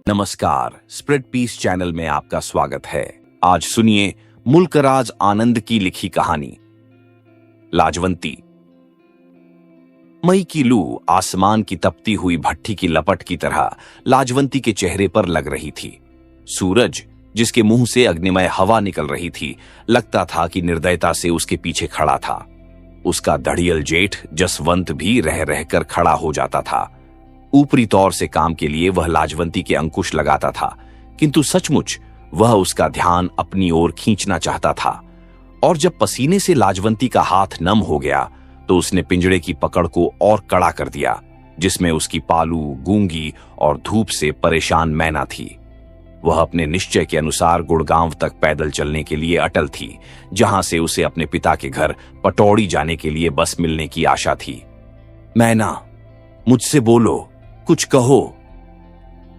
नमस्कार, spread piece channel में आपका स्वागत है। आज सुनिए मुल्कराज आनंद की लिखी कहानी लाजवंती। मई की लू आसमान की तपती हुई भट्ठी की लपट की तरह लाजवंती के चेहरे पर लग रही थी। सूरज, जिसके मुंह से अग्निमय हवा निकल रही थी, लगता था कि निर्दयता से उसके पीछे खड़ा था। उसका धड़ियल जेठ जसवंत भी रह रहकर खड़ा हो जाता था। ऊपरी तौर से काम के लिए वह लाजवंती के अंकुश लगाता था, किंतु सचमुच वह उसका ध्यान अपनी ओर खींचना चाहता था। और जब पसीने से लाजवंती का हाथ नम हो गया तो उसने पिंजड़े की पकड़ को और कड़ा कर दिया, जिसमें उसकी पालू, गूंगी और धूप से परेशान मैना थी। वह अपने निश्चय के अनुसार गुड़गांव तक पैदल चलने के लिए अटल थी, जहां से उसे अपने पिता के घर पटौड़ी जाने के लिए बस मिलने की आशा थी। मैना, मुझसे बोलो, कुछ कहो।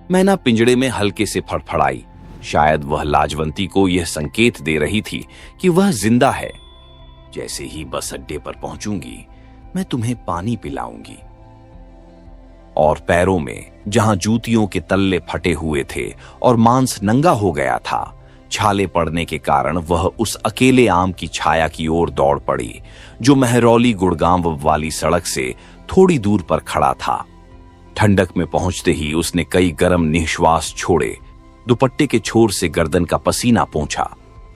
मैना पिंजड़े में हल्के से फड़फड़ाई। शायद वह लाजवंती को यह संकेत दे रही थी कि वह जिंदा है। जैसे ही बस अड्डे पर पहुंचूंगी, मैं तुम्हें पानी पिलाऊंगी। और पैरों में, जहां जूतियों के तल्ले फटे हुए थे और मांस नंगा हो गया था, छाले पड़ने के कारण वह उस अकेले आम की छाया की ओर दौड़ पड़ी, जो महरौली गुड़गांव वाली सड़क से थोड़ी दूर पर खड़ा था। ठंडक में पहुंचते ही उसने कई गर्म निश्वास छोड़े, दुपट्टे के छोर से गर्दन का पसीना पोंछा,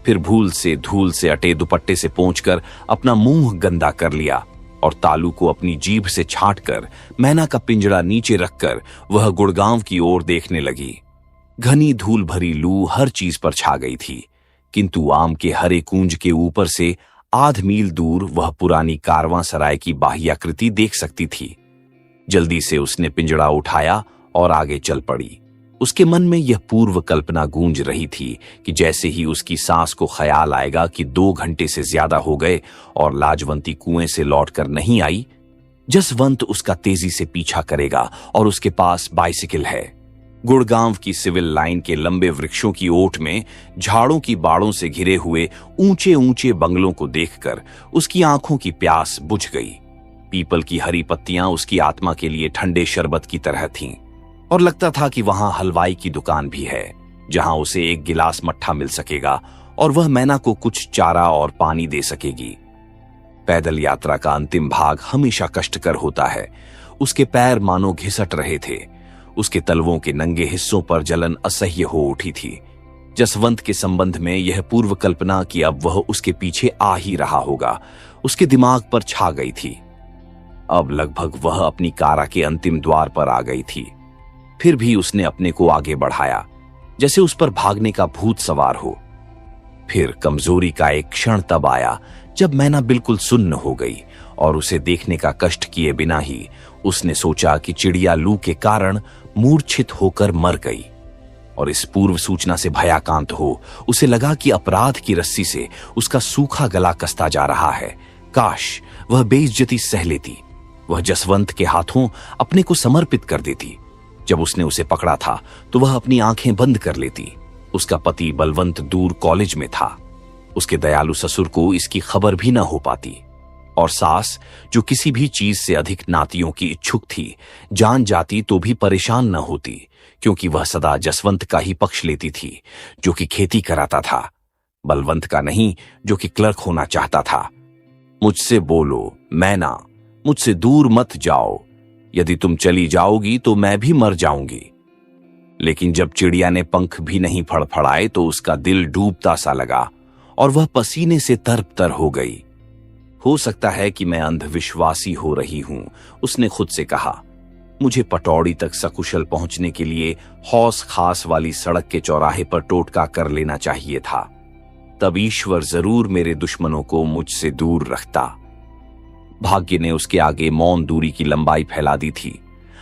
फिर धूल से अटे दुपट्टे से पोंछकर अपना मुंह गंदा कर लिया और तालू को अपनी जीभ से छांटकर मैना का पिंजड़ा नीचे रखकर वह गुड़गांव की ओर देखने लगी। घनी धूल भरी लू हर चीज पर छा गई थी, किंतु आम के हरे कूंज के ऊपर से आध मील दूर वह पुरानी कारवां सराय की बाह्याकृति देख सकती थी। जल्दी से उसने पिंजड़ा उठाया और आगे चल पड़ी। उसके मन में यह पूर्व कल्पना गूंज रही थी कि जैसे ही उसकी सांस को ख्याल आएगा कि 2 घंटे से ज्यादा हो गए और लाजवंती कुएं से लौटकर नहीं आई, जसवंत उसका तेजी से पीछा करेगा और उसके पास बाइसिकल है। गुड़गांव की सिविल लाइन के लंबे वृक्षों की ओट में झाड़ों की बाड़ों से घिरे हुए ऊंचे ऊंचे बंगलों को देखकर उसकी आंखों की प्यास बुझ गई। पीपल की हरी पत्तियां उसकी आत्मा के लिए ठंडे शरबत की तरह थीं, और लगता था कि वहां हलवाई की दुकान भी है, जहां उसे एक गिलास मट्ठा मिल सकेगा और वह मैना को कुछ चारा और पानी दे सकेगी। पैदल यात्रा का अंतिम भाग हमेशा कष्टकर होता है। उसके पैर मानो घिसट रहे थे। उसके तलवों के नंगे हिस्सों पर जलन असह्य हो उठी थी। जसवंत के संबंध में यह पूर्व कल्पना कि अब वह उसके पीछे आ ही रहा होगा, उसके दिमाग पर छा गई थी। अब लगभग वह अपनी कारा के अंतिम द्वार पर आ गई थी। फिर भी उसने अपने को आगे बढ़ाया, जैसे उस पर भागने का भूत सवार हो। फिर कमजोरी का एक क्षण तब आया जब मैना बिल्कुल सुन्न हो गई और उसे देखने का कष्ट किए बिना ही उसने सोचा कि चिड़िया लू के कारण मूर्छित होकर मर गई। और इस पूर्व सूचना से भयाकांत हो उसे लगा कि अपराध की रस्सी से उसका सूखा गला कसता जा रहा है। काश वह बेइज्जती सह लेती, वह जसवंत के हाथों अपने को समर्पित कर देती। जब उसने उसे पकड़ा था तो वह अपनी आंखें बंद कर लेती। उसका पति बलवंत दूर कॉलेज में था। उसके दयालु ससुर को इसकी खबर भी न हो पाती। और सास, जो किसी भी चीज से अधिक नातियों की इच्छुक थी, जान जाती तो भी परेशान न होती, क्योंकि वह सदा जसवंत का ही पक्ष लेती थी, जो कि खेती कराता था, बलवंत का नहीं, जो कि क्लर्क होना चाहता था। मुझसे बोलो मैना, मुझसे दूर मत जाओ। यदि तुम चली जाओगी तो मैं भी मर जाऊंगी। लेकिन जब चिड़िया ने पंख भी नहीं फड़फड़ाए तो उसका दिल डूबता सा लगा और वह पसीने से तरबतर हो गई। हो सकता है कि मैं अंधविश्वासी हो रही हूं, उसने खुद से कहा। मुझे पटौड़ी तक सकुशल पहुंचने के लिए हौस खास वाली सड़क के चौराहे पर टोटका कर लेना चाहिए था। तब ईश्वर जरूर मेरे दुश्मनों को मुझसे दूर रखता। भाग्य ने उसके आगे मौन दूरी की लंबाई फैला दी थी।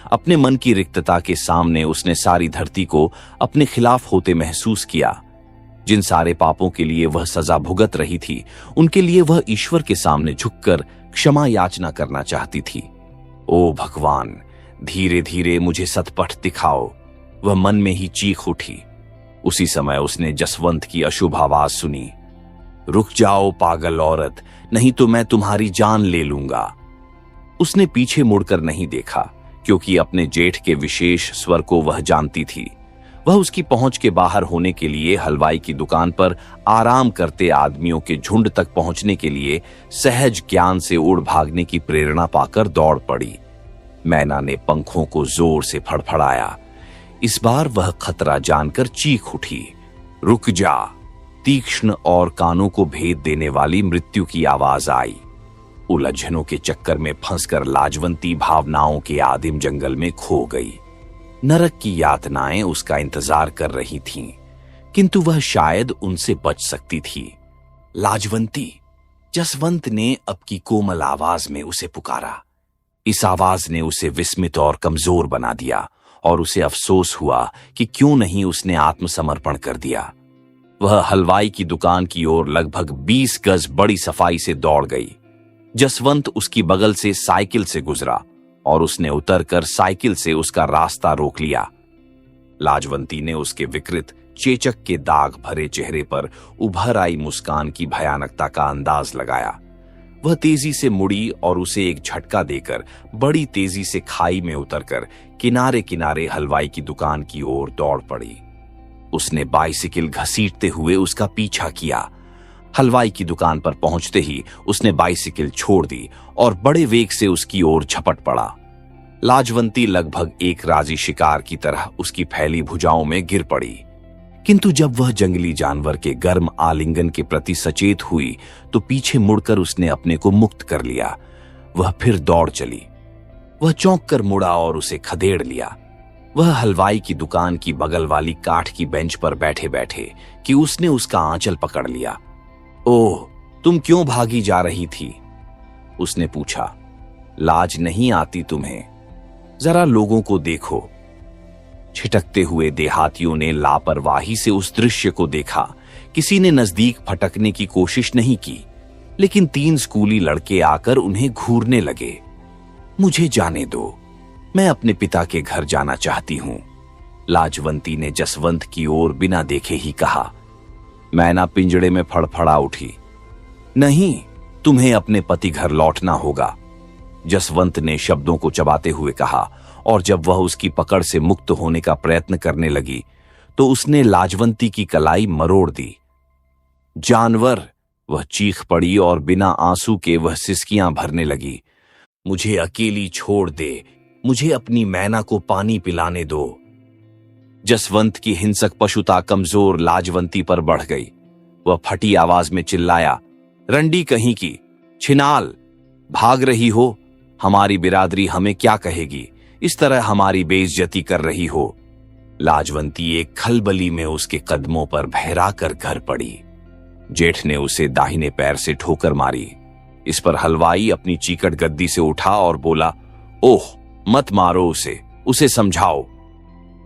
अपने मन की रिक्तता के सामने उसने सारी धरती को अपने खिलाफ होते महसूस किया। जिन सारे पापों के लिए वह सजा भुगत रही थी, उनके लिए वह ईश्वर के सामने झुककर क्षमा याचना करना चाहती थी। ओ भगवान, धीरे धीरे मुझे सतपथ दिखाओ, वह मन में ही चीख उठी। उसी समय उसने जसवंत की अशुभ आवाज सुनी। रुक जाओ पागल औरत, नहीं तो मैं तुम्हारी जान ले लूंगा। उसने पीछे मुड़कर नहीं देखा, क्योंकि अपने जेठ के विशेष स्वर को वह जानती थी। वह उसकी पहुंच के बाहर होने के लिए हलवाई की दुकान पर आराम करते आदमियों के झुंड तक पहुंचने के लिए सहज ज्ञान से उड़ भागने की प्रेरणा पाकर दौड़ पड़ी। मैना ने पंखों को जोर से फड़फड़ाया। इस बार वह खतरा जानकर चीख उठी। रुक जा! तीक्ष्ण और कानों को भेद देने वाली मृत्यु की आवाज आई। उलझनों के चक्कर में फंसकर लाजवंती भावनाओं के आदिम जंगल में खो गई। नरक की यातनाएं उसका इंतजार कर रही थीं, किंतु वह शायद उनसे बच सकती थी। लाजवंती! जसवंत ने अब की कोमल आवाज में उसे पुकारा। इस आवाज ने उसे विस्मित और कमजोर बना दिया और उसे अफसोस हुआ कि क्यों नहीं उसने आत्मसमर्पण कर दिया। वह हलवाई की दुकान की ओर लगभग 20 गज बड़ी सफाई से दौड़ गई। जसवंत उसकी बगल से साइकिल से गुजरा और उसने उतरकर साइकिल से उसका रास्ता रोक लिया। लाजवंती ने उसके विकृत चेचक के दाग भरे चेहरे पर उभर आई मुस्कान की भयानकता का अंदाज लगाया। वह तेजी से मुड़ी और उसे एक झटका देकर बड़ी तेजी से खाई में उतरकर किनारे किनारे हलवाई की दुकान की ओर दौड़ पड़ी। उसने बाइसिकल घसीटते हुए उसका पीछा किया। हलवाई की दुकान पर पहुंचते ही उसने बाइसिकल छोड़ दी और बड़े वेग से उसकी ओर झपट पड़ा। लाजवंती लगभग एक राजी शिकार की तरह उसकी फैली भुजाओं में गिर पड़ी, किंतु जब वह जंगली जानवर के गर्म आलिंगन के प्रति सचेत हुई तो पीछे मुड़कर उसने अपने को मुक्त कर लिया। वह फिर दौड़ चली। वह चौंक कर मुड़ा और उसे खदेड़ लिया। वह हलवाई की दुकान की बगल वाली काठ की बेंच पर बैठे बैठे कि उसने उसका आंचल पकड़ लिया। ओह, तुम क्यों भागी जा रही थी? उसने पूछा। लाज नहीं आती तुम्हें? जरा लोगों को देखो। छिटकते हुए देहातियों ने लापरवाही से उस दृश्य को देखा। किसी ने नजदीक फटकने की कोशिश नहीं की, लेकिन 3 स्कूली लड़के आकर उन्हें घूरने लगे। मुझे जाने दो, मैं अपने पिता के घर जाना चाहती हूं, लाजवंती ने जसवंत की ओर बिना देखे ही कहा। मैना पिंजड़े में फड़फड़ा उठी। नहीं, तुम्हें अपने पति घर लौटना होगा, जसवंत ने शब्दों को चबाते हुए कहा, और जब वह उसकी पकड़ से मुक्त होने का प्रयत्न करने लगी तो उसने लाजवंती की कलाई मरोड़ दी। जानवर! वह चीख पड़ी और बिना आंसू के वह सिसकियां भरने लगी। मुझे अकेली छोड़ दे, मुझे अपनी मैना को पानी पिलाने दो। जसवंत की हिंसक पशुता कमजोर लाजवंती पर बढ़ गई। वह फटी आवाज में चिल्लाया, रंडी कहीं की, छिनाल! भाग रही हो? हमारी बिरादरी हमें क्या कहेगी? इस तरह हमारी बेइज्जती कर रही हो। लाजवंती एक खलबली में उसके कदमों पर बहरा कर घर पड़ी। जेठ ने उसे दाहिने पैर से ठोकर मारी। इस पर हलवाई अपनी चीकट गद्दी से उठा और बोला, ओह, मत मारो उसे समझाओ।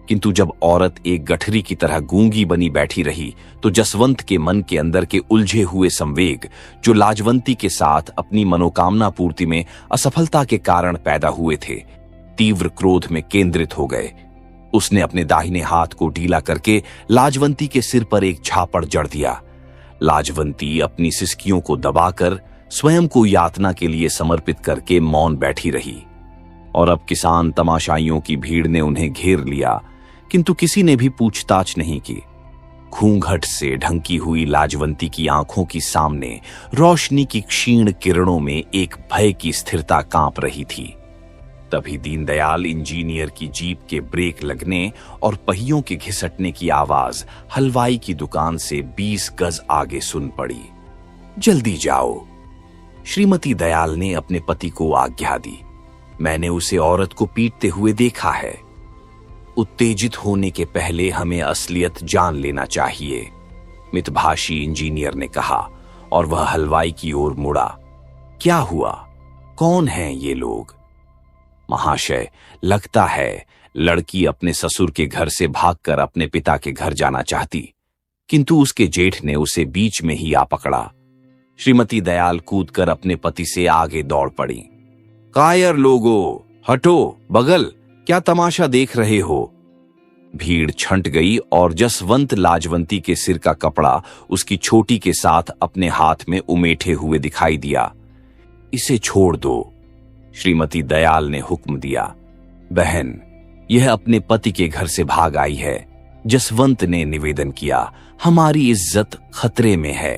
किंतु जब औरत एक गठरी की तरह गूंगी बनी बैठी रही तो जसवंत के मन के अंदर के उलझे हुए संवेग, जो लाजवंती के साथ अपनी मनोकामना पूर्ति में असफलता के कारण पैदा हुए थे, तीव्र क्रोध में केंद्रित हो गए। उसने अपने दाहिने हाथ को ढीला करके लाजवंती के सिर पर एक झापड़ जड़ दिया। लाजवंती अपनी सिसकियों को दबाकर स्वयं को यातना के लिए समर्पित करके मौन बैठी रही। और अब किसान तमाशाइयों की भीड़ ने उन्हें घेर लिया, किंतु किसी ने भी पूछताछ नहीं की। घूंघट से ढंकी हुई लाजवंती की आंखों की सामने रोशनी की क्षीण किरणों में एक भय की स्थिरता कांप रही थी। तभी दीनदयाल इंजीनियर की जीप के ब्रेक लगने और पहियों के घिसटने की आवाज हलवाई की दुकान से 20 गज आगे सुन पड़ी। जल्दी जाओ, श्रीमती दयाल ने अपने पति को आज्ञा दी। मैंने उसे औरत को पीटते हुए देखा है। उत्तेजित होने के पहले हमें असलियत जान लेना चाहिए, मितभाषी इंजीनियर ने कहा, और वह हलवाई की ओर मुड़ा। क्या हुआ? कौन हैं ये लोग? महाशय, लगता है लड़की अपने ससुर के घर से भागकर अपने पिता के घर जाना चाहती, किंतु उसके जेठ ने उसे बीच में ही आ पकड़ा। श्रीमती दयाल कूदकर अपने पति से आगे दौड़ पड़ी। कायर लोगो, हटो, बगल, क्या तमाशा देख रहे हो? भीड़ छंट गई और जसवंत लाजवंती के सिर का कपड़ा उसकी छोटी के साथ अपने हाथ में उमेठे हुए दिखाई दिया। इसे छोड़ दो, श्रीमती दयाल ने हुक्म दिया। बहन, यह अपने पति के घर से भाग आई है। जसवंत ने निवेदन किया, हमारी इज्जत खतरे में है।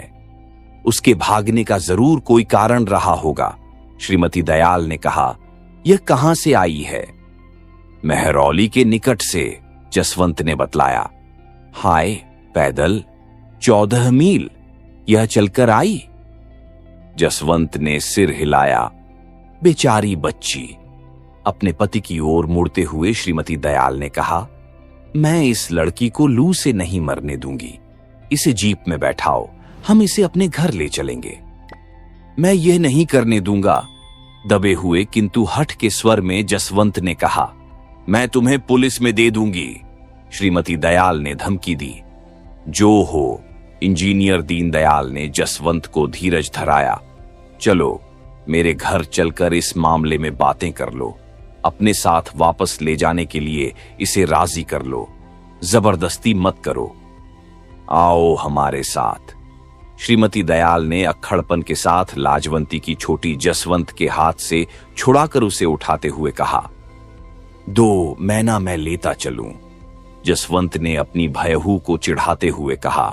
उसके भागने का जरूर कोई कारण रहा होगा। श्रीमती दयाल ने कहा, यह कहां से आई है? महरौली के निकट से, जसवंत ने बतलाया। हाय, पैदल 14 मील यह चलकर आई? जसवंत ने सिर हिलाया। बेचारी बच्ची। अपने पति की ओर मुड़ते हुए श्रीमती दयाल ने कहा, मैं इस लड़की को लू से नहीं मरने दूंगी। इसे जीप में बैठाओ, हम इसे अपने घर ले चलेंगे। मैं यह नहीं करने दूंगा, दबे हुए किंतु हठ के स्वर में जसवंत ने कहा। मैं तुम्हें पुलिस में दे दूंगी, श्रीमती दयाल ने धमकी दी। जो हो, इंजीनियर दीनदयाल ने जसवंत को धीरज धराया। चलो, मेरे घर चलकर इस मामले में बातें कर लो। अपने साथ वापस ले जाने के लिए इसे राजी कर लो, जबरदस्ती मत करो। आओ हमारे साथ। श्रीमती दयाल ने अक्खड़पन के साथ लाजवंती की छोटी जसवंत के हाथ से छुड़ाकर उसे उठाते हुए कहा, दो मैना मैं लेता चलूं। जसवंत ने अपनी भयहू को चिढ़ाते हुए कहा।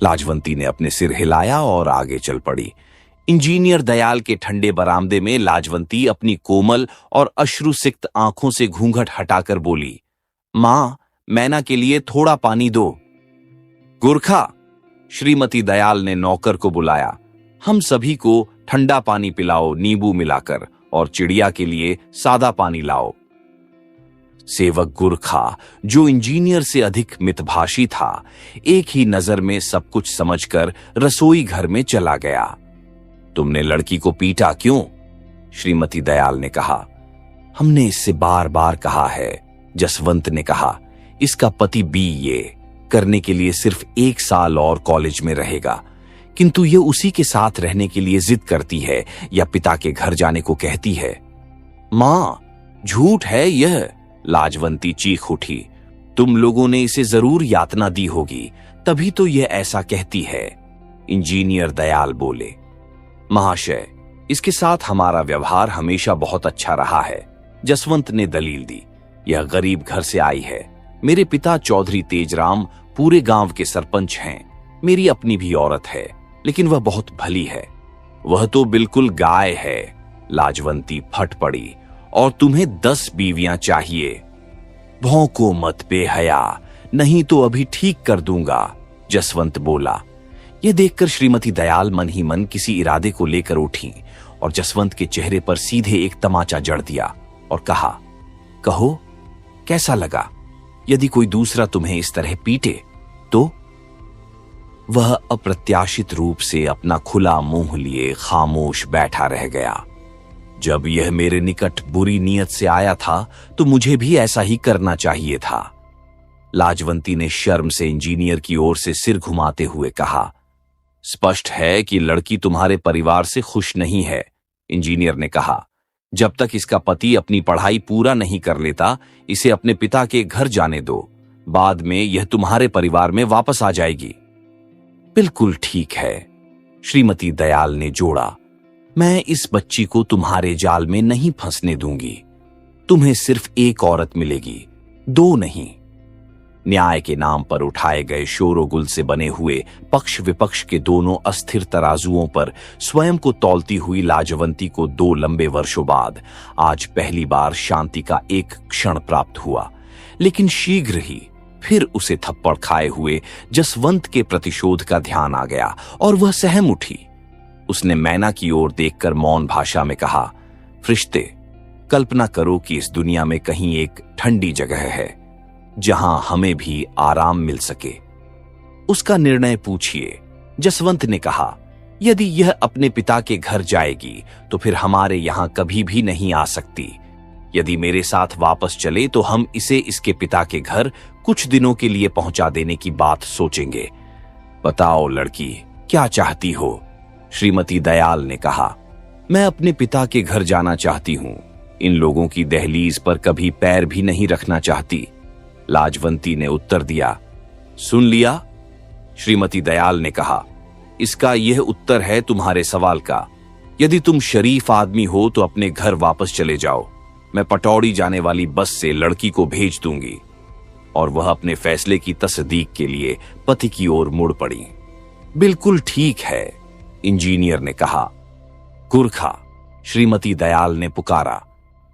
लाजवंती ने अपने सिर हिलाया और आगे चल पड़ी। इंजीनियर दयाल के ठंडे बरामदे में लाजवंती अपनी कोमल और अश्रुसिक्त आंखों से घूंघट हटाकर बोली, मां, मैना के लिए थोड़ा पानी दो। गुरखा, श्रीमती दयाल ने नौकर को बुलाया, हम सभी को ठंडा पानी पिलाओ नींबू मिलाकर, और चिड़िया के लिए सादा पानी लाओ। सेवक गुरखा, जो इंजीनियर से अधिक मितभाषी था, एक ही नजर में सब कुछ समझकर रसोई घर में चला गया। तुमने लड़की को पीटा क्यों? श्रीमती दयाल ने कहा। हमने इससे बार बार कहा है, जसवंत ने कहा। इसका पति BA करने के लिए सिर्फ 1 साल और कॉलेज में रहेगा, किंतु यह उसी के साथ रहने के लिए जिद करती है या पिता के घर जाने को कहती है। मां, झूठ है यह, लाजवंती चीख उठी। तुम लोगों ने इसे जरूर यातना दी होगी, तभी तो यह ऐसा कहती है। इंजीनियर दयाल बोले। महाशय, इसके साथ हमारा व्यवहार हमेशा बहुत अच्छा रहा है, जसवंत ने दलील दी। यह गरीब घर से आई है। मेरे पिता चौधरी तेजराम पूरे गांव के सरपंच हैं। मेरी अपनी भी औरत है, लेकिन वह बहुत भली है। वह तो बिल्कुल गाय है, लाजवंती फट पड़ी। और तुम्हें 10 बीवियां चाहिए? भौंको मत बेहया, नहीं तो अभी ठीक कर दूंगा, जसवंत बोला। यह देखकर श्रीमती दयाल मन ही मन किसी इरादे को लेकर उठी और जसवंत के चेहरे पर सीधे एक तमाचा जड़ दिया और कहा, कहो, कैसा लगा? यदि कोई दूसरा तुम्हें इस तरह पीटे तो? वह अप्रत्याशित रूप से अपना खुला मुंह लिए खामोश बैठा रह गया। जब यह मेरे निकट बुरी नीयत से आया था तो मुझे भी ऐसा ही करना चाहिए था, लाजवंती ने शर्म से इंजीनियर की ओर से सिर घुमाते हुए कहा। स्पष्ट है कि लड़की तुम्हारे परिवार से खुश नहीं है, इंजीनियर ने कहा। जब तक इसका पति अपनी पढ़ाई पूरा नहीं कर लेता, इसे अपने पिता के घर जाने दो। बाद में यह तुम्हारे परिवार में वापस आ जाएगी। बिल्कुल ठीक है, श्रीमती दयाल ने जोड़ा। मैं इस बच्ची को तुम्हारे जाल में नहीं फंसने दूंगी। तुम्हें सिर्फ एक औरत मिलेगी, 2 नहीं। न्याय के नाम पर उठाए गए शोरोगुल से बने हुए पक्ष विपक्ष के दोनों अस्थिर तराजुओं पर स्वयं को तौलती हुई लाजवंती को 2 लंबे वर्षों बाद आज पहली बार शांति का एक क्षण प्राप्त हुआ। लेकिन शीघ्र ही फिर उसे थप्पड़ खाए हुए जसवंत के प्रतिशोध का ध्यान आ गया और वह सहम उठी। उसने मैना की ओर देखकर मौन भाषा में कहा, फरिश्ते, कल्पना करो कि इस दुनिया में कहीं एक ठंडी जगह है जहां हमें भी आराम मिल सके। उसका निर्णय पूछिए। जसवंत ने कहा, यदि यह अपने पिता के घर जाएगी तो फिर हमारे यहां कभी भी नहीं आ सकती। यदि मेरे साथ वापस चले तो हम इसे इसके पिता के घर कुछ दिनों के लिए पहुंचा देने की बात सोचेंगे। बताओ लड़की, क्या चाहती हो? श्रीमती दयाल ने कहा। मैं अपने पिता के घर जाना चाहती हूं। इन लोगों की दहलीज पर कभी पैर भी नहीं रखना चाहती, लाजवंती ने उत्तर दिया। सुन लिया? श्रीमती दयाल ने कहा। इसका यह उत्तर है तुम्हारे सवाल का। यदि तुम शरीफ आदमी हो तो अपने घर वापस चले जाओ। मैं पटौड़ी जाने वाली बस से लड़की को भेज दूंगी। और वह अपने फैसले की तस्दीक के लिए पति की ओर मुड़ पड़ी। बिल्कुल ठीक है, इंजीनियर ने कहा। गुरखा, श्रीमती दयाल ने पुकारा।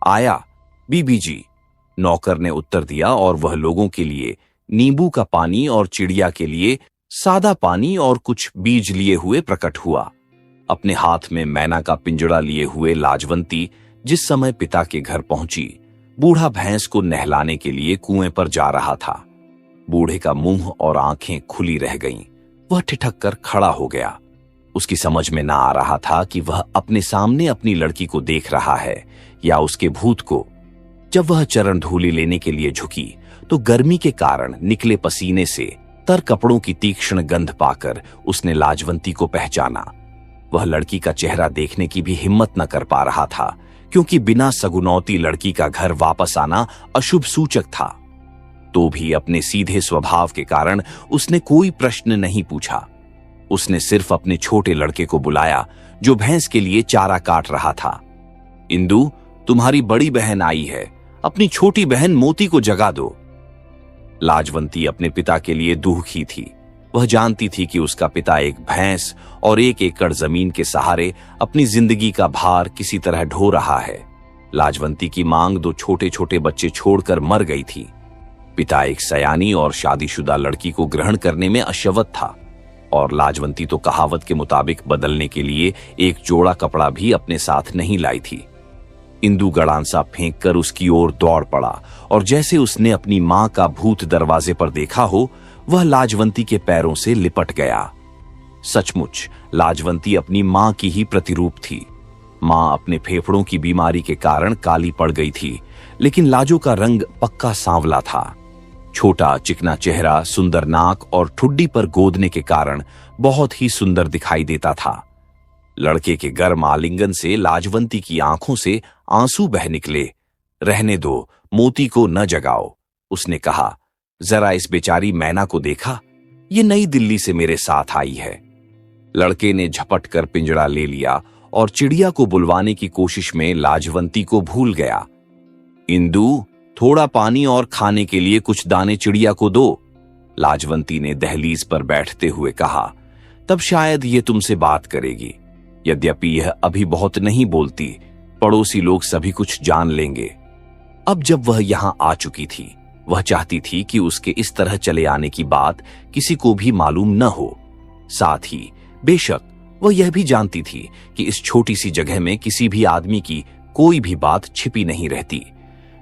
आया बीबी जी, नौकर ने उत्तर दिया और वह लोगों के लिए नींबू का पानी और चिड़िया के लिए सादा पानी और कुछ बीज लिए हुए प्रकट हुआ। अपने हाथ में मैना का पिंजड़ा लिए हुए लाजवंती जिस समय पिता के घर पहुंची, बूढ़ा भैंस को नहलाने के लिए कुएं पर जा रहा था। बूढ़े का मुंह और आंखें खुली रह गईं। वह ठिठक कर खड़ा हो गया। उसकी समझ में ना आ रहा था कि वह अपने सामने अपनी लड़की को देख रहा है या उसके भूत को। जब वह चरण धूलि लेने के लिए झुकी तो गर्मी के कारण निकले पसीने से तर कपड़ों की तीक्ष्ण गंध पाकर उसने लाजवंती को पहचाना। वह लड़की का चेहरा देखने की भी हिम्मत न कर पा रहा था, क्योंकि बिना सगुनौती लड़की का घर वापस आना अशुभ सूचक था। तो भी अपने सीधे स्वभाव के कारण उसने कोई प्रश्न नहीं पूछा। उसने सिर्फ अपने छोटे लड़के को बुलाया जो भैंस के लिए चारा काट रहा था। इंदु, तुम्हारी बड़ी बहन आई है, अपनी छोटी बहन मोती को जगा दो। लाजवंती अपने पिता के लिए दुखी थी। वह जानती थी कि उसका पिता एक भैंस और 1 एकड़ जमीन के सहारे अपनी जिंदगी का भार किसी तरह ढो रहा है। लाजवंती की मांग 2 छोटे छोटे बच्चे छोड़कर मर गई थी। पिता एक सयानी और शादीशुदा लड़की को ग्रहण करने में अशवत था, और लाजवंती तो कहावत के मुताबिक बदलने के लिए एक जोड़ा कपड़ा भी अपने साथ नहीं लाई थी। इंदु गड़ांसा फेंक कर उसकी ओर दौड़ पड़ा, और जैसे उसने अपनी मां का भूत दरवाजे पर देखा हो, वह लाजवंती के पैरों से लिपट गया। सचमुच लाजवंती अपनी मां की ही प्रतिरूप थी। मां अपने फेफड़ों की बीमारी के कारण काली पड़ गई थी, लेकिन लाजो का रंग पक्का सांवला था। छोटा चिकना चेहरा, सुंदर नाक और ठुड्डी पर गोदने के कारण बहुत ही सुंदर दिखाई देता था। लड़के के गर्म आलिंगन से लाजवंती की आंखों से आंसू बह निकले। रहने दो, मोती को न जगाओ, उसने कहा। जरा इस बेचारी मैना को देखा, ये नई दिल्ली से मेरे साथ आई है। लड़के ने झपट कर पिंजड़ा ले लिया और चिड़िया को बुलवाने की कोशिश में लाजवंती को भूल गया। इंदु, थोड़ा पानी और खाने के लिए कुछ दाने चिड़िया को दो, लाजवंती ने दहलीज पर बैठते हुए कहा। तब शायद ये तुमसे बात करेगी। यद्यपि यह अभी बहुत नहीं बोलती, पड़ोसी लोग सभी कुछ जान लेंगे। अब जब वह यहां आ चुकी थी, वह चाहती थी कि उसके इस तरह चले आने की बात किसी को भी मालूम न हो। साथ ही बेशक वह यह भी जानती थी कि इस छोटी सी जगह में किसी भी आदमी की कोई भी बात छिपी नहीं रहती।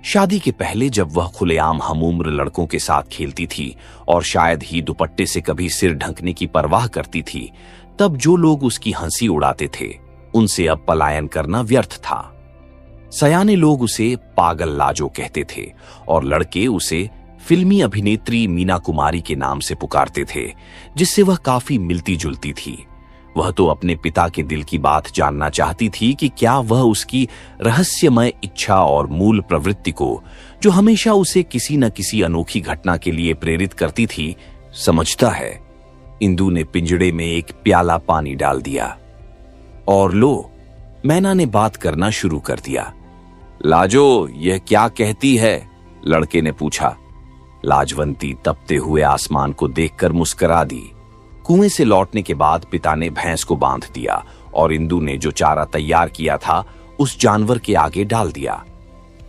शादी के पहले जब वह खुलेआम हमउम्र लड़कों के साथ खेलती थी और शायद ही दुपट्टे से कभी सिर ढकने की परवाह करती थी, तब जो लोग उसकी हंसी उड़ाते थे, उनसे अब पलायन करना व्यर्थ था। सयाने लोग उसे पागल लाजो कहते थे और लड़के उसे फिल्मी अभिनेत्री मीना कुमारी के नाम से पुकारते थे, जिससे वह काफी मिलती जुलती थी। वह तो अपने पिता के दिल की बात जानना चाहती थी कि क्या वह उसकी रहस्यमय इच्छा और मूल प्रवृत्ति को, जो हमेशा उसे किसी न किसी अनोखी घटना के लिए प्रेरित करती थी, समझता है। इंदु ने पिंजड़े में एक प्याला पानी डाल दिया और लो, मैना ने बात करना शुरू कर दिया। लाजो, यह क्या कहती है? लड़के ने पूछा। लाजवंती तपते हुए आसमान को देखकर मुस्कुरा दी। कुएं से लौटने के बाद पिता ने भैंस को बांध दिया और इंदु ने जो चारा तैयार किया था उस जानवर के आगे डाल दिया।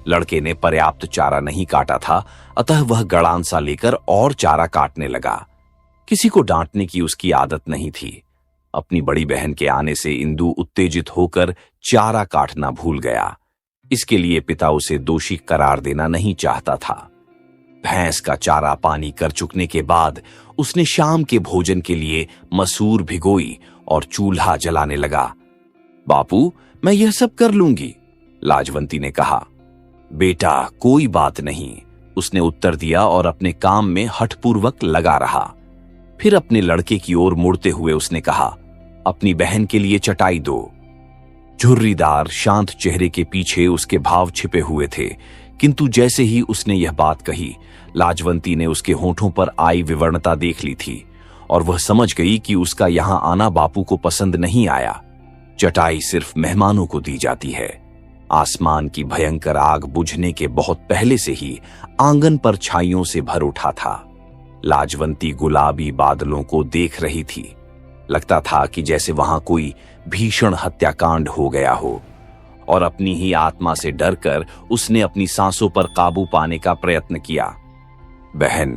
लड़के ने पर्याप्त चारा नहीं काटा था, अतः वह गड़ान सा लेकर और चारा काटने लगा। किसी को डांटने की उसकी आदत नहीं थी। अपनी बड़ी बहन के आने से इंदु उत्तेजित होकर चारा काटना भूल गया। इसके लिए पिता उसे दोषी करार देना नहीं चाहता था। भैंस का चारा पानी कर चुकने के बाद उसने शाम के भोजन के लिए मसूर भिगोई और चूल्हा जलाने लगा। बापू, मैं यह सब कर लूंगी, लाजवंती ने कहा। बेटा, कोई बात नहीं, उसने उत्तर दिया और अपने काम में हठपूर्वक लगा रहा। फिर अपने लड़के की ओर मुड़ते हुए उसने कहा, अपनी बहन के लिए चटाई दो। झुर्रीदार शांत चेहरे के पीछे उसके भाव छिपे हुए थे, किंतु जैसे ही उसने यह बात कही, लाजवंती ने उसके होठों पर आई विवरणता देख ली थी और वह समझ गई कि उसका यहां आना बापू को पसंद नहीं आया। चटाई सिर्फ मेहमानों को दी जाती है। आसमान की भयंकर आग बुझने के बहुत पहले से ही आंगन पर छाइयों से भर उठा था। लाजवंती गुलाबी बादलों को देख रही थी। लगता था कि जैसे वहां कोई भीषण हत्याकांड हो गया हो, और अपनी ही आत्मा से डरकर उसने अपनी सांसों पर काबू पाने का प्रयत्न किया। बहन,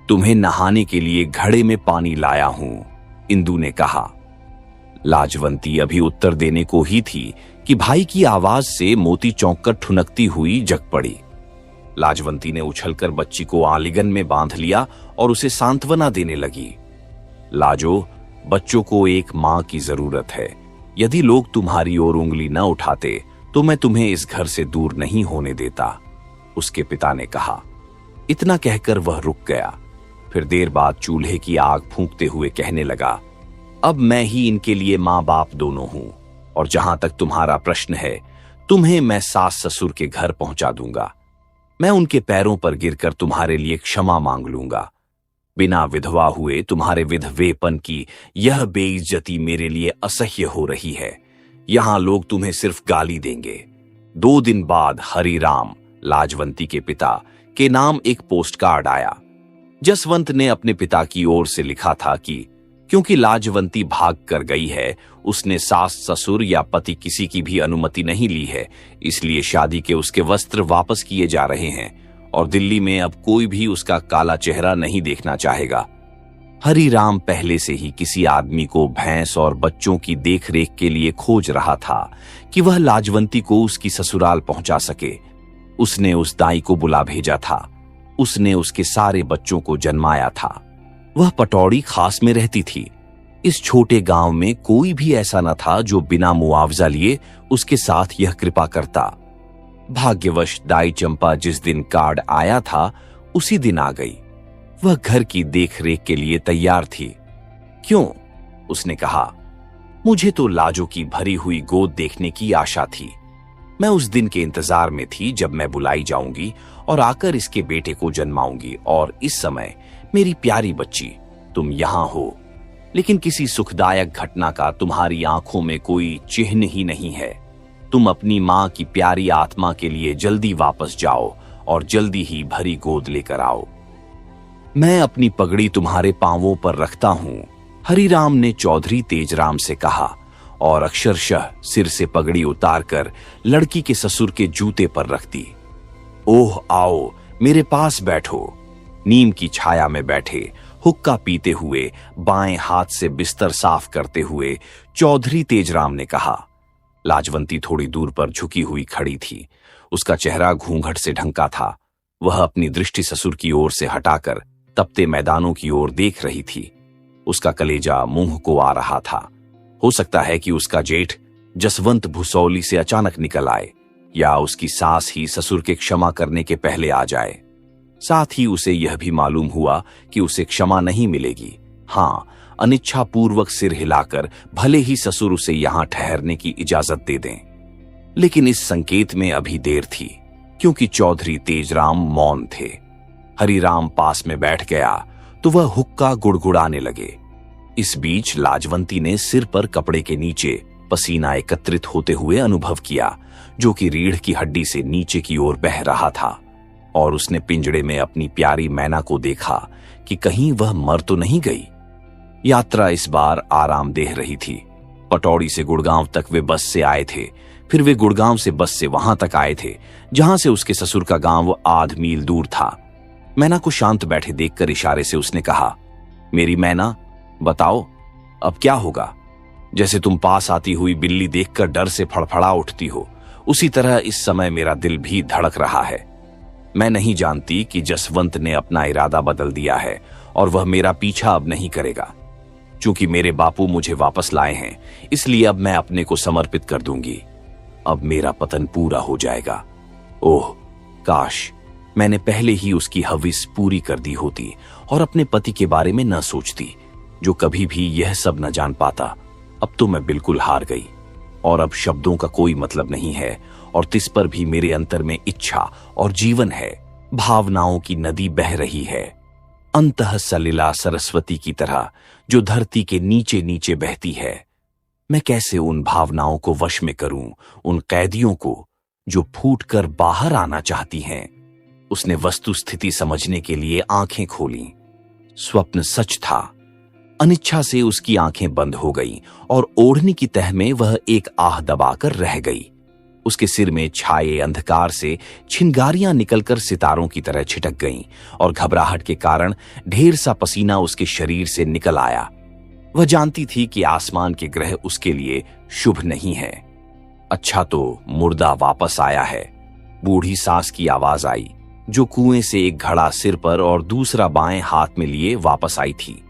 तुम्हें नहाने के लिए घड़े में पानी लाया हूं, इंदु ने कहा। लाजवंती अभी उत्तर देने को ही थी कि भाई की आवाज से मोती चौंक कर ठुनकती हुई जग पड़ी। लाजवंती ने उछलकर बच्ची को आलिंगन में बांध लिया और उसे सांत्वना देने लगी। लाजो, बच्चों को एक मां की जरूरत है। यदि लोग तुम्हारी ओर उंगली न उठाते तो मैं तुम्हें इस घर से दूर नहीं होने देता, उसके पिता ने कहा। इतना कहकर वह रुक गया। फिर देर बाद चूल्हे की आग फूंकते हुए कहने लगा, अब मैं ही इनके लिए मां बाप दोनों हूं, और जहां तक तुम्हारा प्रश्न है, तुम्हें मैं सास ससुर के घर पहुंचा दूंगा। मैं उनके पैरों पर गिरकर तुम्हारे लिए क्षमा मांग लूंगा। बिना विधवा हुए तुम्हारे विधवेपन की यह बेइज्जती मेरे लिए असह्य हो रही है। यहां लोग तुम्हें सिर्फ गाली देंगे। 2 दिन बाद हरिराम, लाजवंती के पिता, के नाम एक पोस्टकार्ड आया। जसवंत ने अपने पिता की ओर से लिखा था कि क्योंकि लाजवंती भाग कर गई है, उसने सास ससुर या पति किसी की भी अनुमति नहीं ली है, इसलिए शादी के उसके वस्त्र वापस किए जा रहे हैं और दिल्ली में अब कोई भी उसका काला चेहरा नहीं देखना चाहेगा। हरिराम पहले से ही किसी आदमी को भैंस और बच्चों की देखरेख के लिए खोज रहा था कि वह लाजवंती को उसकी ससुराल पहुंचा सके। उसने उस दाई को बुला भेजा था। उसने उसके सारे बच्चों को जन्माया था। वह पटौड़ी खास में रहती थी। इस छोटे गांव में कोई भी ऐसा न था जो बिना मुआवजा लिए उसके साथ यह कृपा करता। भाग्यवश दाई चंपा जिस दिन कार्ड आया था उसी दिन आ गई। वह घर की देखरेख के लिए तैयार थी। क्यों? उसने कहा। मुझे तो लाजो की भरी हुई गोद देखने की आशा थी। मैं उस दिन के इंतजार में थी जब मैं बुलाई जाऊंगी और आकर इसके बेटे को जन्माऊंगी, और इस समय मेरी प्यारी बच्ची, तुम यहां हो। लेकिन किसी सुखदायक घटना का तुम्हारी आंखों में कोई चिन्ह ही नहीं है। तुम अपनी मां की प्यारी आत्मा के लिए जल्दी वापस जाओ और जल्दी ही भरी गोद लेकर आओ। मैं अपनी पगड़ी तुम्हारे पांवों पर रखता हूं, हरिराम ने चौधरी तेजराम से कहा, और अक्षरशः सिर से पगड़ी उतारकर लड़की के ससुर के जूते पर रख दी। ओह, आओ मेरे पास बैठो। नीम की छाया में बैठे, हुक्का पीते हुए, बाएं हाथ से बिस्तर साफ करते हुए चौधरी तेजराम ने कहा। लाजवंती थोड़ी दूर पर झुकी हुई खड़ी थी। उसका चेहरा घूंघट से ढंका था। वह अपनी दृष्टि ससुर की ओर से हटाकर तपते मैदानों की ओर देख रही थी। उसका कलेजा मुंह को आ रहा था। हो सकता है कि उसका जेठ जसवंत भुसौली से अचानक निकल आए, या उसकी सास ही ससुर के क्षमा करने के पहले आ जाए। साथ ही उसे यह भी मालूम हुआ कि उसे क्षमा नहीं मिलेगी। हां, अनिच्छापूर्वक सिर हिलाकर भले ही ससुर उसे यहां ठहरने की इजाजत दे दें। लेकिन इस संकेत में अभी देर थी, क्योंकि चौधरी तेजराम मौन थे। हरिराम पास में बैठ गया तो वह हुक्का गुड़गुड़ाने लगे। इस बीच लाजवंती ने सिर पर कपड़े के नीचे पसीना एकत्रित होते हुए अनुभव किया, जो कि रीढ़ की हड्डी से नीचे की ओर बह रहा था, और उसने पिंजड़े में अपनी प्यारी मैना को देखा कि कहीं वह मर तो नहीं गई। यात्रा इस बार आरामदेह रही थी। पटौड़ी से गुड़गांव तक वे बस से आए थे। फिर वे गुड़गांव से बस से वहां तक आए थे जहां से उसके ससुर का गांव आध मील दूर था। मैना को शांत बैठे देखकर इशारे से उसने कहा, मेरी मैना, बताओ अब क्या होगा? जैसे तुम पास आती हुई बिल्ली देखकर डर से फड़फड़ा उठती हो, उसी तरह इस समय मेरा दिल भी धड़क रहा है। मैं नहीं जानती कि जसवंत ने अपना इरादा बदल दिया है और वह मेरा पीछा अब नहीं करेगा। चूंकि मेरे बापू मुझे वापस लाए हैं, इसलिए अब मैं अपने को समर्पित कर दूंगी। अब मेरा पतन पूरा हो जाएगा। ओह, काश मैंने पहले ही उसकी हविस पूरी कर दी होती और अपने पति के बारे में न सोचती, जो कभी भी यह सब न जान पाता। अब तो मैं बिल्कुल हार गई, और अब शब्दों का कोई मतलब नहीं है, और तिस पर भी मेरे अंतर में इच्छा और जीवन है। भावनाओं की नदी बह रही है, अंतः सलिला सरस्वती की तरह, जो धरती के नीचे नीचे बहती है। मैं कैसे उन भावनाओं को वश में करूं, उन कैदियों को जो फूटकर बाहर आना चाहती हैं। उसने वस्तु स्थिति समझने के लिए आंखें खोलीं। स्वप्न सच था। अनिच्छा से उसकी आंखें बंद हो गईं और ओढ़नी की तह में वह एक आह दबाकर रह गई। उसके सिर में छाए अंधकार से छिंगारियां निकलकर सितारों की तरह छिटक गईं और घबराहट के कारण ढेर सा पसीना उसके शरीर से निकल आया। वह जानती थी कि आसमान के ग्रह उसके लिए शुभ नहीं है। अच्छा तो मुर्दा वापस आया है। बूढ़ी सास की आवाज आई, जो कुएं से एक घड़ा सिर पर और दूसरा बाएं हाथ में लिए वापस आई थी।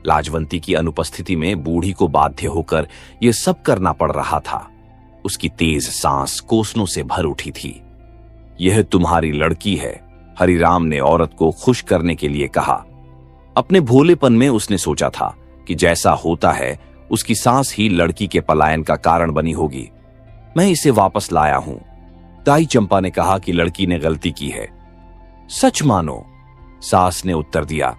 लाजवंती की अनुपस्थिति में बूढ़ी को बाध्य होकर यह सब करना पड़ रहा था। उसकी तेज सांस कोसनों से भर उठी थी। यह तुम्हारी लड़की है, हरिराम ने औरत को खुश करने के लिए कहा। अपने भोलेपन में उसने सोचा था कि जैसा होता है उसकी सांस ही लड़की के पलायन का कारण बनी होगी। मैं इसे वापस लाया हूं। ताई चंपा ने कहा कि लड़की ने गलती की है। सच मानो, सास ने उत्तर दिया।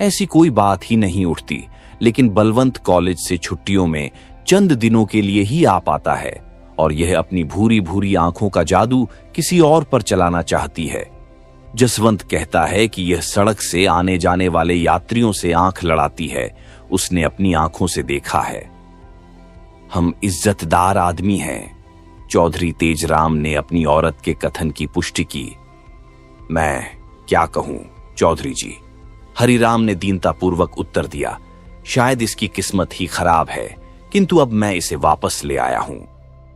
ऐसी कोई बात ही नहीं उठती, लेकिन बलवंत कॉलेज से छुट्टियों में चंद दिनों के लिए ही आ पाता है और यह अपनी भूरी भूरी आंखों का जादू किसी और पर चलाना चाहती है। जसवंत कहता है कि यह सड़क से आने जाने वाले यात्रियों से आंख लड़ाती है। उसने अपनी आंखों से देखा है। हम इज्जतदार आदमी हैं, चौधरी तेजराम ने अपनी औरत के कथन की पुष्टि की। मैं क्या कहूं चौधरी जी, हरिराम ने दीनतापूर्वक उत्तर दिया। शायद इसकी किस्मत ही खराब है, किंतु अब मैं इसे वापस ले आया हूं।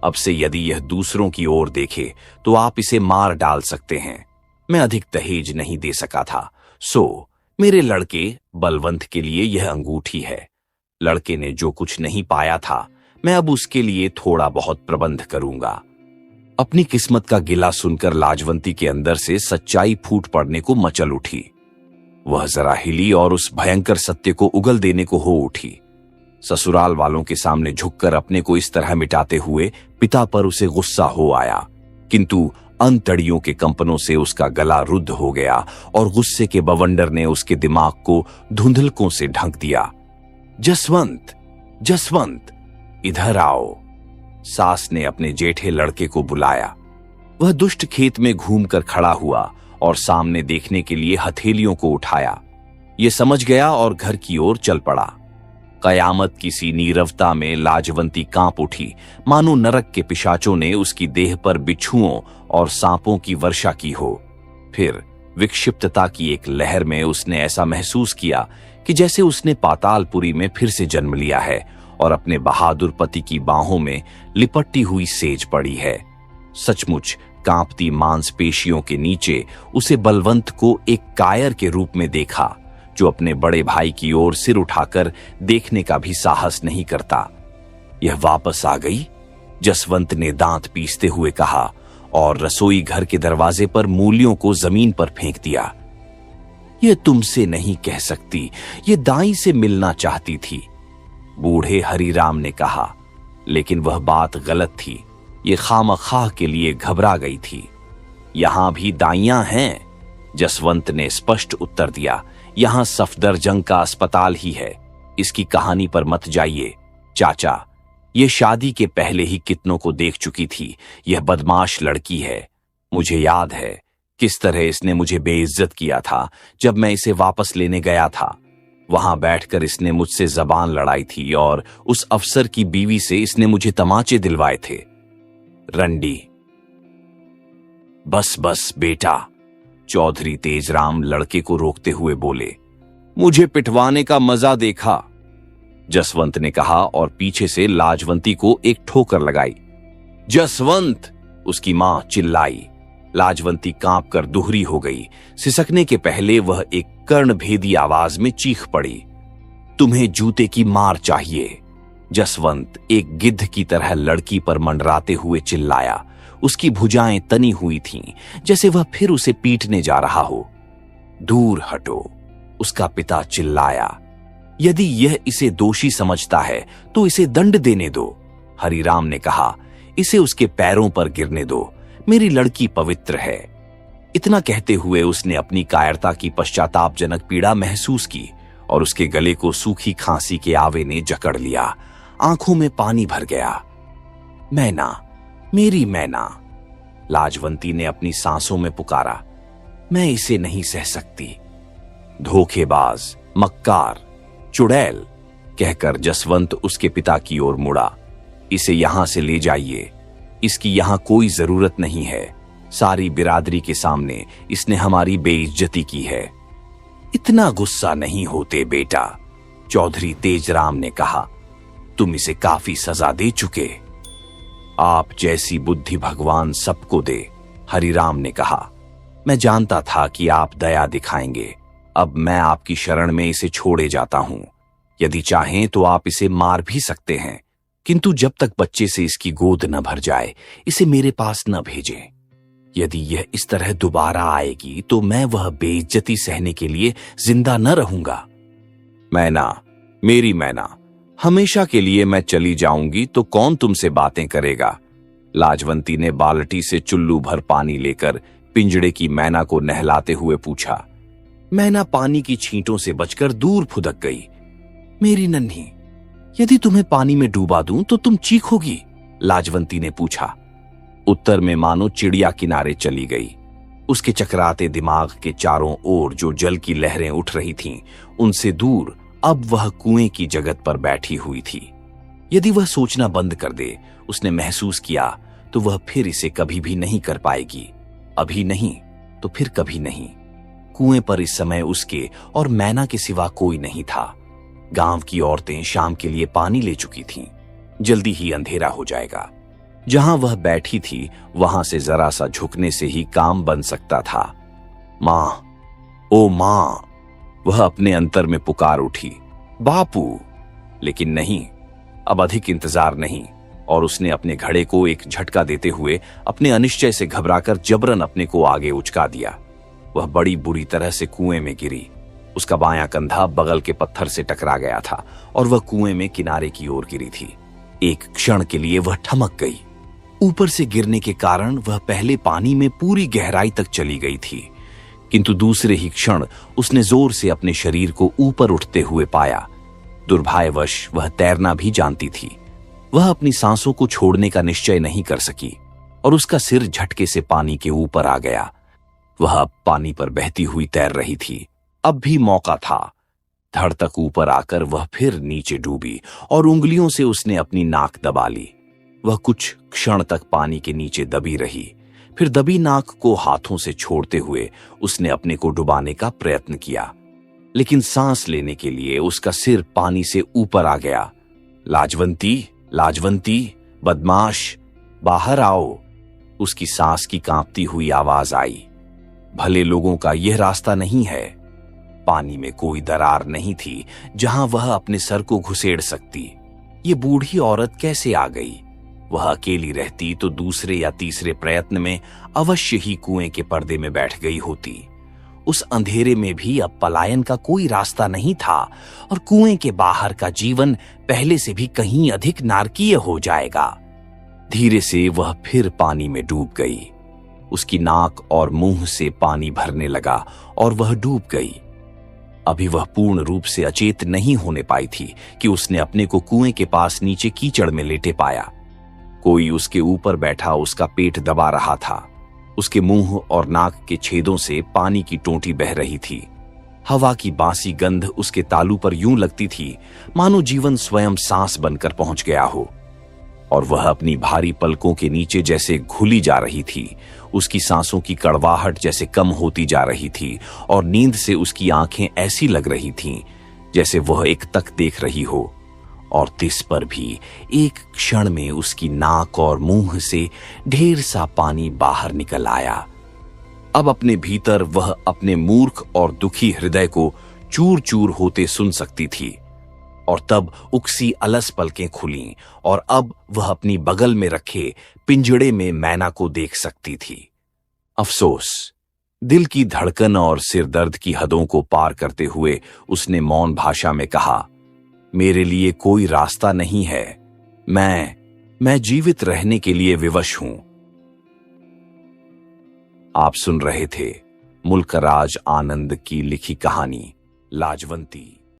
अब से यदि यह दूसरों की ओर देखे तो आप इसे मार डाल सकते हैं। मैं अधिक दहेज नहीं दे सका था, सो मेरे लड़के बलवंत के लिए यह अंगूठी है। लड़के ने जो कुछ नहीं पाया था, मैं अब उसके लिए थोड़ा बहुत प्रबंध करूंगा। अपनी किस्मत का गिला सुनकर लाजवंती के अंदर से सच्चाई फूट पड़ने को मचल उठी। वह जरा हिली और उस भयंकर सत्य को उगल देने को हो उठी। ससुराल वालों के सामने झुककर अपने को इस तरह मिटाते हुए पिता पर उसे गुस्सा हो आया, किंतु अंतड़ियों के कंपनों से उसका गला रुद्ध हो गया और गुस्से के बवंडर ने उसके दिमाग को धुंधलकों से ढक दिया। जसवंत, जसवंत, इधर आओ। सास ने अपने जेठे लड़के को बुलाया। वह दुष्ट खेत में घूमकर खड़ा हुआ और सामने देखने के लिए हथेलियों को उठाया। ये समझ गया और घर की ओर चल पड़ा। कयामत की सी नीरवता में लाजवंती कांप उठी, मानो नरक के पिशाचों ने उसकी देह पर बिच्छुओं और सांपों की वर्षा की हो। फिर विक्षिप्तता की एक लहर में उसने ऐसा महसूस किया कि जैसे उसने पातालपुरी में फिर से जन्म लिया है और अपने बहादुर पति की बाहों में लिपटी हुई सेज पड़ी है। सचमुच कांपती मांसपेशियों के नीचे उसे बलवंत को एक कायर के रूप में देखा, जो अपने बड़े भाई की ओर सिर उठाकर देखने का भी साहस नहीं करता। यह वापस आ गई, जसवंत ने दांत पीसते हुए कहा और रसोई घर के दरवाजे पर मूलियों को जमीन पर फेंक दिया। यह तुमसे नहीं कह सकती, यह दाई से मिलना चाहती थी, बूढ़े हरिराम ने कहा। लेकिन वह बात गलत थी। ये खामखाह के लिए घबरा गई थी। यहां भी दाइयां हैं, जसवंत ने स्पष्ट उत्तर दिया। यहां सफदरजंग का अस्पताल ही है। इसकी कहानी पर मत जाइए चाचा, ये शादी के पहले ही कितनों को देख चुकी थी। यह बदमाश लड़की है। मुझे याद है किस तरह इसने मुझे बेइज्जत किया था जब मैं इसे वापस लेने गया था। वहां बैठकर इसने मुझसे जबान लड़ाई थी और उस अफसर की बीवी से इसने मुझे तमाचे दिलवाए थे। रंडी, बस बस बेटा, चौधरी तेजराम लड़के को रोकते हुए बोले। मुझे पिटवाने का मजा देखा, जसवंत ने कहा और पीछे से लाजवंती को एक ठोकर लगाई। जसवंत, उसकी मां चिल्लाई। लाजवंती कांप कर दुहरी हो गई। सिसकने के पहले वह एक कर्णभेदी आवाज में चीख पड़ी। तुम्हें जूते की मार चाहिए। जसवंत एक गिद्ध की तरह लड़की पर मंडराते हुए चिल्लाया। उसकी भुजाएं तनी हुई थीं, जैसे वह फिर उसे पीटने जा रहा हो। दूर हटो, उसका पिता चिल्लाया। यदि यह इसे दोषी समझता है तो इसे दंड देने दो, हरिराम ने कहा। इसे उसके पैरों पर गिरने दो, मेरी लड़की पवित्र है। इतना कहते हुए उसने अपनी कायरता की पश्चातापजनक पीड़ा महसूस की और उसके गले को सूखी खांसी के आवे ने जकड़ लिया। आंखों में पानी भर गया। मैना, मेरी मैना, लाजवंती ने अपनी सांसों में पुकारा, मैं इसे नहीं सह सकती। धोखेबाज, मक्कार, चुड़ैल कहकर जसवंत उसके पिता की ओर मुड़ा। इसे यहां से ले जाइए, इसकी यहां कोई जरूरत नहीं है। सारी बिरादरी के सामने इसने हमारी बेइज्जती की है। इतना गुस्सा नहीं होते बेटा, चौधरी तेजराम ने कहा, तुम इसे काफी सजा दे चुके। आप जैसी बुद्धि भगवान सबको दे, हरिराम ने कहा। मैं जानता था कि आप दया दिखाएंगे। अब मैं आपकी शरण में इसे छोड़े जाता हूं। यदि चाहें तो आप इसे मार भी सकते हैं, किंतु जब तक बच्चे से इसकी गोद न भर जाए इसे मेरे पास न भेजें। यदि यह इस तरह दोबारा आएगी तो मैं वह बेइज्जती सहने के लिए जिंदा न रहूंगा। मैना, मेरी मैना, हमेशा के लिए मैं चली जाऊंगी तो कौन तुमसे बातें करेगा? लाजवंती ने बाल्टी से चुल्लू भर पानी लेकर पिंजड़े की मैना को नहलाते हुए पूछा। मैना पानी की छींटों से बचकर दूर फुदक गई। मेरी नन्ही, यदि तुम्हें पानी में डूबा दूं तो तुम चीखोगी? लाजवंती ने पूछा। उत्तर में मानो चिड़िया किनारे चली गई। उसके चकराते दिमाग के चारों ओर जो जल की लहरें उठ रही थीं, उनसे दूर अब वह कुएं की जगत पर बैठी हुई थी। यदि वह सोचना बंद कर दे, उसने महसूस किया, तो वह फिर इसे कभी भी नहीं कर पाएगी। अभी नहीं तो फिर कभी नहीं। कुएं पर इस समय उसके और मैना के सिवा कोई नहीं था। गांव की औरतें शाम के लिए पानी ले चुकी थीं। जल्दी ही अंधेरा हो जाएगा। जहां वह बैठी थी वहां से जरा सा झुकने से ही काम बन सकता था। मां, ओ मां, वह अपने अंतर में पुकार उठी। बापू, लेकिन नहीं, अब अधिक इंतजार नहीं, और उसने अपने घड़े को एक झटका देते हुए अपने अनिश्चय से घबराकर जबरन अपने को आगे उचका दिया। वह बड़ी बुरी तरह से कुएं में गिरी। उसका बायां कंधा बगल के पत्थर से टकरा गया था और वह कुएं में किनारे की ओर गिरी थी। एक क्षण के लिए वह ठमक गई। ऊपर से गिरने के कारण वह पहले पानी में पूरी गहराई तक चली गई थी, किंतु दूसरे ही क्षण उसने जोर से अपने शरीर को ऊपर उठते हुए पाया। दुर्भाग्यवश वह तैरना भी जानती थी। वह अपनी सांसों को छोड़ने का निश्चय नहीं कर सकी और उसका सिर झटके से पानी के ऊपर आ गया। वह अब पानी पर बहती हुई तैर रही थी। अब भी मौका था। धड़ तक ऊपर आकर वह फिर नीचे डूबी और उंगलियों से उसने अपनी नाक दबा ली। वह कुछ क्षण तक पानी के नीचे दबी रही। फिर दबी नाक को हाथों से छोड़ते हुए उसने अपने को डुबाने का प्रयत्न किया, लेकिन सांस लेने के लिए उसका सिर पानी से ऊपर आ गया। लाजवंती, लाजवंती, बदमाश, बाहर आओ, उसकी सांस की कांपती हुई आवाज आई। भले लोगों का यह रास्ता नहीं है। पानी में कोई दरार नहीं थी जहां वह अपने सर को घुसेड़ सकती। ये बूढ़ी औरत कैसे आ गई? वह अकेली रहती तो दूसरे या तीसरे प्रयत्न में अवश्य ही कुएं के पर्दे में बैठ गई होती। उस अंधेरे में भी अब पलायन का कोई रास्ता नहीं था और कुएं के बाहर का जीवन पहले से भी कहीं अधिक नारकीय हो जाएगा। धीरे से वह फिर पानी में डूब गई। उसकी नाक और मुंह से पानी भरने लगा और वह डूब गई। अभी वह पूर्ण रूप से अचेत नहीं होने पाई थी कि उसने अपने को कुएं के पास नीचे कीचड़ में लेटे पाया। कोई उसके ऊपर बैठा उसका पेट दबा रहा था। उसके मुंह और नाक के छेदों से पानी की टोंटी बह रही थी। हवा की बासी गंध उसके तालू पर यूं लगती थी मानो जीवन स्वयं सांस बनकर पहुंच गया हो, और वह अपनी भारी पलकों के नीचे जैसे घुली जा रही थी। उसकी सांसों की कड़वाहट जैसे कम होती जा रही थी और नींद से उसकी आंखें ऐसी लग रही थीं जैसे वह एक तक देख रही हो, और तिस पर भी एक क्षण में उसकी नाक और मुंह से ढेर सा पानी बाहर निकल आया। अब अपने भीतर वह अपने मूर्ख और दुखी हृदय को चूर चूर होते सुन सकती थी, और तब उकसी अलस पलकें खुलीं और अब वह अपनी बगल में रखे पिंजड़े में मैना को देख सकती थी। अफसोस, दिल की धड़कन और सिर दर्द की हदों को पार करते हुए उसने मौन भाषा में कहा, मेरे लिए कोई रास्ता नहीं है। मैं जीवित रहने के लिए विवश हूं। आप सुन रहे थे मुल्क राज आनंद की लिखी कहानी लाजवंती।